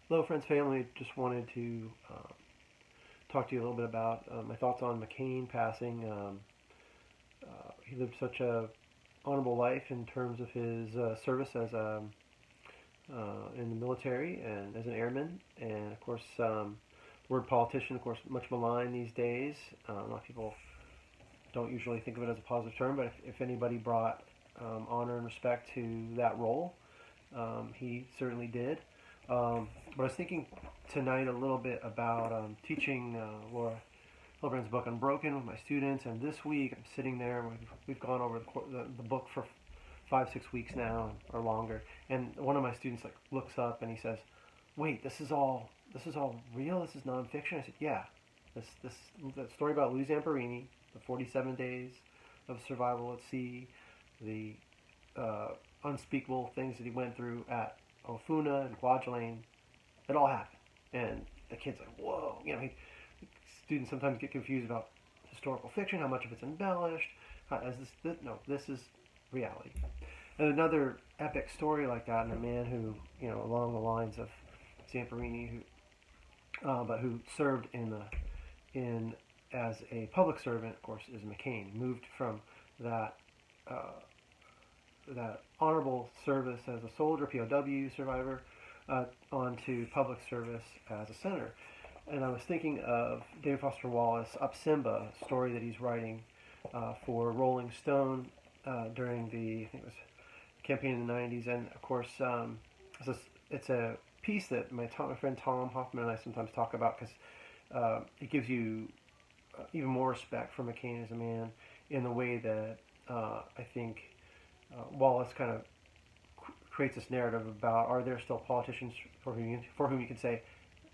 Hello, friends, family. Just wanted to talk to you a little bit about my thoughts on McCain passing. He lived such a honorable life in terms of his service as in the military and as an airman, and of course, the word politician, of course, much maligned these days. A lot of people don't usually think of it as a positive term, but if anybody brought honor and respect to that role, he certainly did. But I was thinking tonight a little bit about teaching Laura Hillibrand's book Unbroken with my students, and this week I'm sitting there. We've gone over the book for 5, 6 weeks now or longer, and one of my students like looks up and he says, "Wait, this is all real? This is nonfiction?" I said, "Yeah, this that story about Louis Zamperini, the 47 days of survival at sea, the unspeakable things that he went through at Ofuna and Kwajalein, it all happened." And the kid's like, "Whoa!" Students sometimes get confused about historical fiction, how much of it's embellished. No, this is reality. And another epic story like that, and a man who, along the lines of Zamperini, but who served in as a public servant, of course, is McCain. Moved from that uh, that honorable service as a soldier, POW survivor, onto public service as a senator. And I was thinking of David Foster Wallace' Up Simba story that he's writing for Rolling Stone during I think it was campaign in the 90s. And of course, it's a piece that my friend Tom Hoffman and I sometimes talk about because it gives you even more respect for McCain as a man in the way that I think Wallace kind of creates this narrative about, are there still politicians for whom you can say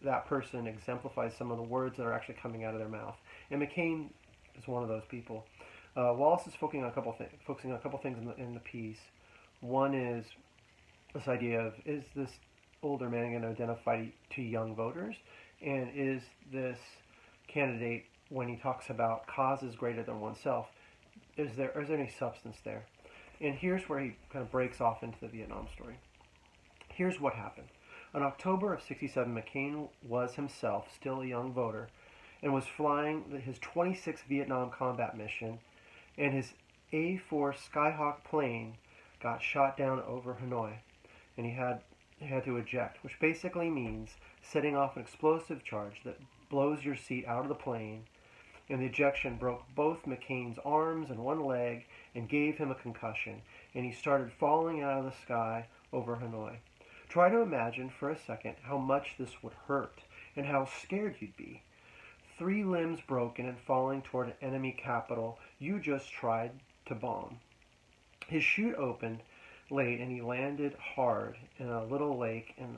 that person exemplifies some of the words that are actually coming out of their mouth. And McCain is one of those people. Wallace is focusing on a couple things in the piece. One is this idea of, is this older man going to identify to young voters? And is this candidate, when he talks about causes greater than oneself, is there any substance there? And here's where he kind of breaks off into the Vietnam story. Here's what happened. In October of '67, McCain was himself still a young voter and was flying his 26th Vietnam combat mission, and his A-4 Skyhawk plane got shot down over Hanoi, and he had to eject, which basically means setting off an explosive charge that blows your seat out of the plane, and the ejection broke both McCain's arms and one leg and gave him a concussion, and he started falling out of the sky over Hanoi. Try to imagine for a second how much this would hurt and how scared you'd be. 3 limbs broken and falling toward an enemy capital you just tried to bomb. His chute opened late and he landed hard in a little lake in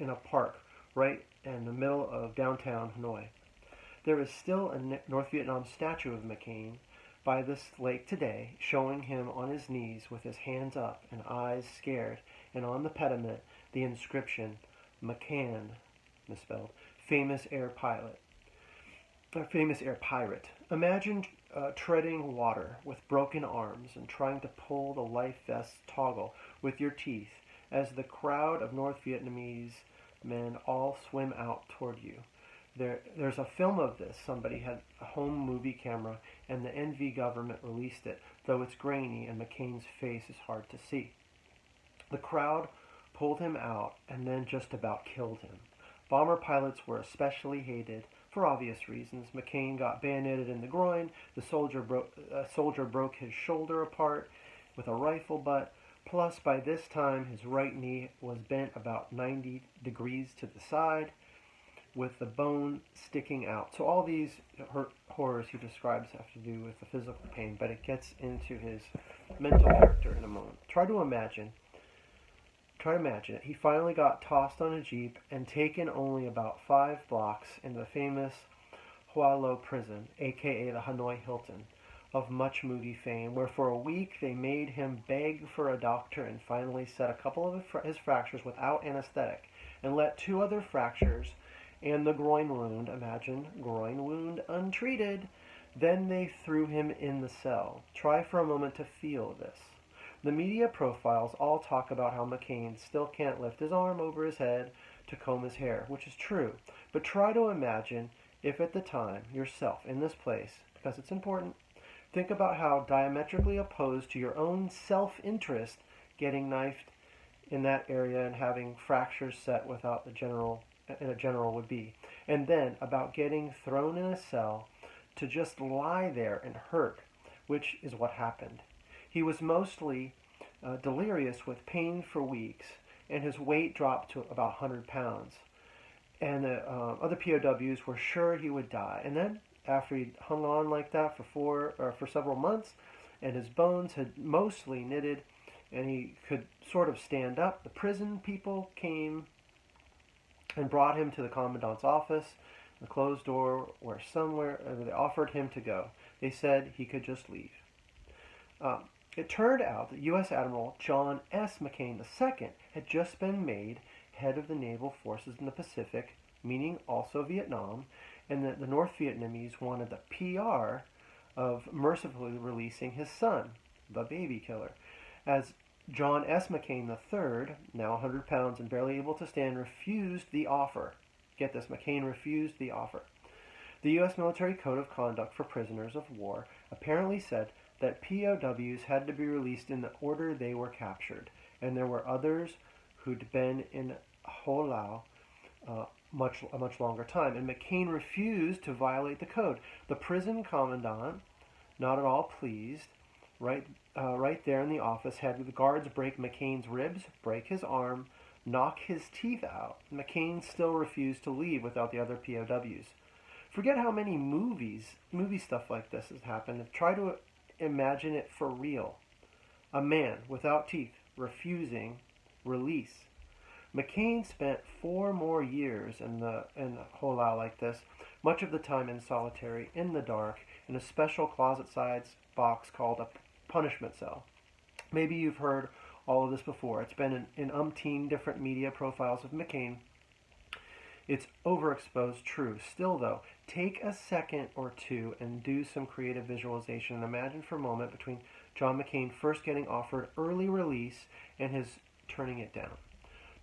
a park right in the middle of downtown Hanoi. There is still a North Vietnam statue of McCain by this lake today, showing him on his knees with his hands up and eyes scared, and on the pediment the inscription, McCann, misspelled, famous air pilot. Famous air pirate. Imagine treading water with broken arms and trying to pull the life vest toggle with your teeth as the crowd of North Vietnamese men all swim out toward you. There's a film of this. Somebody had a home movie camera, and the NV government released it, though it's grainy and McCain's face is hard to see. The crowd pulled him out and then just about killed him. Bomber pilots were especially hated for obvious reasons. McCain got bayoneted in the groin. A soldier broke his shoulder apart with a rifle butt. Plus, by this time, his right knee was bent about 90 degrees to the side, with the bone sticking out. So all these horrors he describes have to do with the physical pain, but it gets into his mental character in a moment. Try to imagine it. He finally got tossed on a jeep and taken only about 5 blocks into the famous Hoa Lo prison, aka the Hanoi Hilton, of much movie fame, where for a week they made him beg for a doctor and finally set a couple of his fractures without anesthetic and let 2 other fractures and the groin wound, imagine, groin wound untreated. Then they threw him in the cell. Try for a moment to feel this. The media profiles all talk about how McCain still can't lift his arm over his head to comb his hair, which is true. But try to imagine if at the time, yourself, in this place, because it's important, think about how diametrically opposed to your own self-interest getting knifed in that area and having fractures set without a general would be. And then about getting thrown in a cell to just lie there and hurt, which is what happened. He was mostly delirious with pain for weeks, and his weight dropped to about 100 pounds. And the other POWs were sure he would die. And then, after he'd hung on like that for several months, and his bones had mostly knitted, and he could sort of stand up, the prison people came and brought him to the commandant's office, the closed door, where somewhere they offered him to go. They said he could just leave. It turned out that U.S. Admiral John S. McCain II had just been made head of the naval forces in the Pacific, meaning also Vietnam, and that the North Vietnamese wanted the PR of mercifully releasing his son, the baby killer. As John S. McCain III, now 100 pounds and barely able to stand, refused the offer. Get this, McCain refused the offer. The U.S. Military Code of Conduct for Prisoners of War apparently said that POWs had to be released in the order they were captured, and there were others who'd been in Ho Lao a much longer time, and McCain refused to violate the code. The prison commandant, not at all pleased, right there in the office, had the guards break McCain's ribs, break his arm, knock his teeth out. McCain still refused to leave without the other POWs. Forget how many movie stuff like this has happened. Try to imagine it for real. A man without teeth refusing release. McCain spent 4 more years in the Ho Lao like this, much of the time in solitary, in the dark, in a special closet-sized box called a punishment cell. Maybe you've heard all of this before. It's been in umpteen different media profiles of McCain. It's overexposed truth. Still, though, take a second or two and do some creative visualization and imagine for a moment between John McCain first getting offered early release and his turning it down.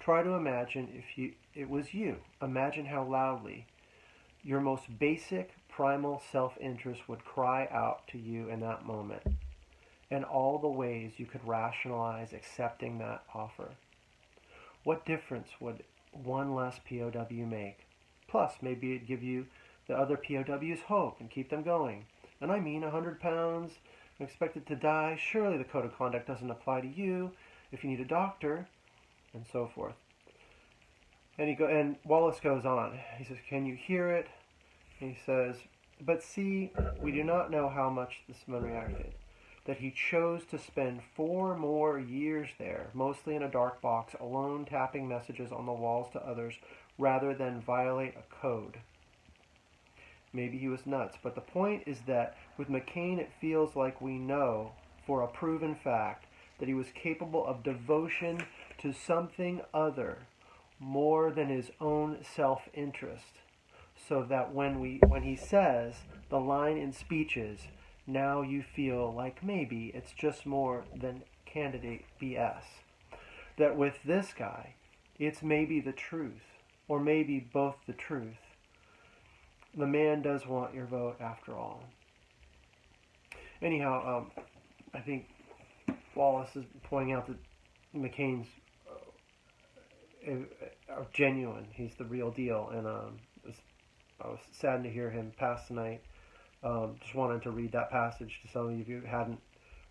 Try to imagine if it was you. Imagine how loudly your most basic, primal self-interest would cry out to you in that moment, and all the ways you could rationalize accepting that offer. What difference would one less POW make? Plus, maybe it'd give you the other POWs hope and keep them going. And I mean, 100 pounds, expected to die. Surely the code of conduct doesn't apply to you if you need a doctor, and so forth. And Wallace goes on. He says, "Can you hear it?" And he says, "But see, we do not know how much this man reacted. That he chose to spend 4 more years there, mostly in a dark box, alone tapping messages on the walls to others, rather than violate a code. Maybe he was nuts, but the point is that with McCain it feels like we know, for a proven fact, that he was capable of devotion to something other, more than his own self-interest. So that when he says the line in speeches, now you feel like maybe it's just more than candidate BS. That with this guy, it's maybe the truth, or maybe both the truth. The man does want your vote after all." Anyhow, I think Wallace is pointing out that McCain's genuine. He's the real deal, and I was saddened to hear him pass tonight. Just wanted to read that passage to some of you who hadn't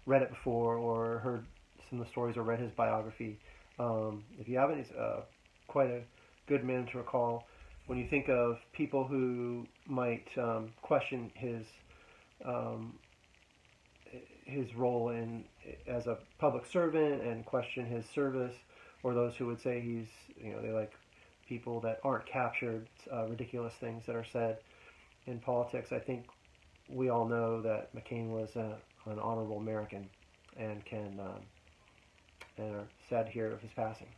read it before or heard some of the stories or read his biography. If you haven't, he's quite a good man to recall. When you think of people who might question his role as a public servant and question his service, or those who would say they like people that aren't captured, ridiculous things that are said in politics, I think we all know that McCain was an honorable American, and are sad to hear of his passing.